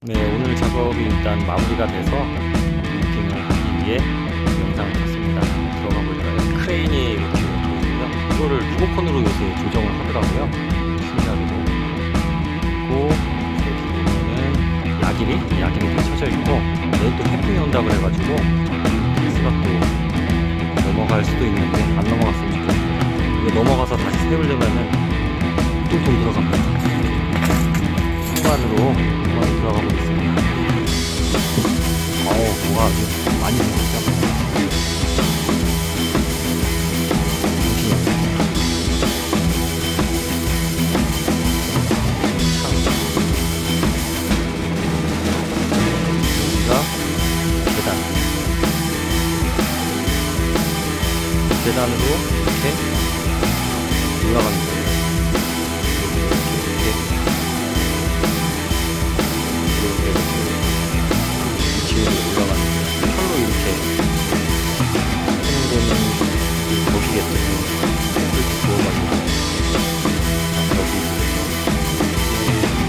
네, 오늘 작업이 일단 마무리가 돼서 루팅을 하기 위해 영상을 찍습니다. 들어가 보니까 크레인이 이렇게 보이고요. 이거를 리모컨으로 요새 조정을 하더라고요. 신기하게도. 그리고 제 뒤로는 야기리도 쳐져 있고, 내일 또 태풍이 온다 그래가지고 가스가 또 넘어갈 수도 있는데 안 넘어갔으면 좋겠어요. 이게 넘어가서 다시 세우려면은 뚱뚱 들어갑니다. 후반으로 들어가 보겠습니다. 뭐가 아주 많이 생겼죠? 여기가 계단으로 이렇게 올라갑니다. 철로 이렇게 하는 거는 보시겠죠. 이렇게 부어가지고 여기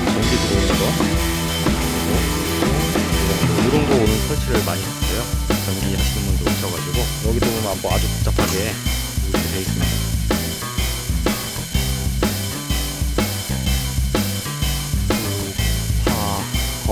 전기 들어오는 거 이런 거 오는 설치를 많이 했어요. 전기 하시는 분들 오셔가지고 여기도 보면 뭐 아주 복잡하게 이렇게 돼 있습니다. 검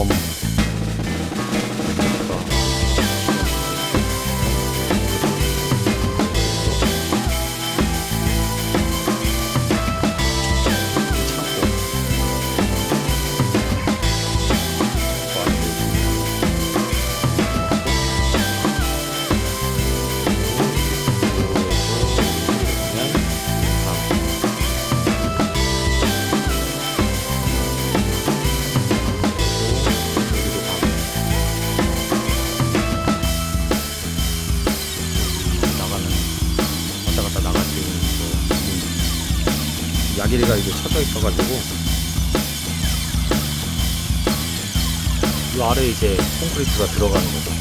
야기리가 이게 쳐져 있어가지고 이 아래 이제 콘크리트가 들어가는 거고.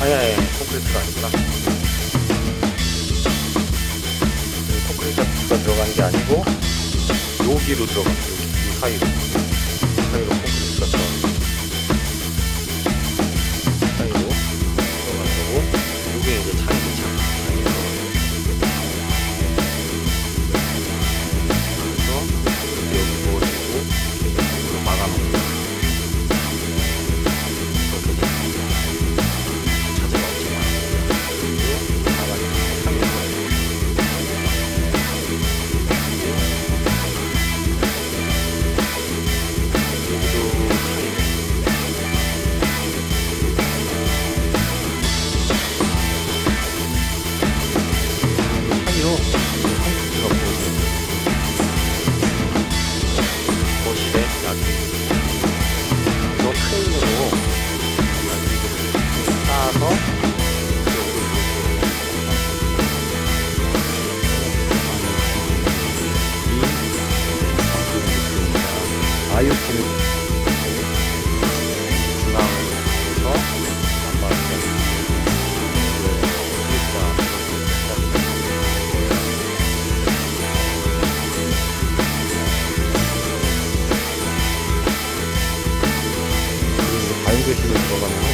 아예 콘크리트가 아니구나. 콘크리트가 들어가는 게 아니고 여기로 들어갑니다. 여기 이 사이로 콘크리트가 들어갑니다. 사이로 들어가는 거고, 이게 이제 창이죠. 아이오티 중앙에서 바이오게시로 들어가는 거.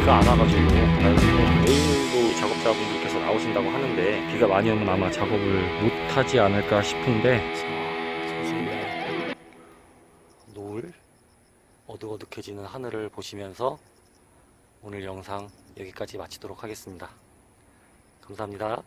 비가 안 와가지고 내일도 작업자분들께서 나오신다고 하는데 비가 많이 오면 아마 작업을 못하지 않을까 싶은데, 선생님 노을 어둑어둑해지는 하늘을 보시면서 오늘 영상 여기까지 마치도록 하겠습니다. 감사합니다.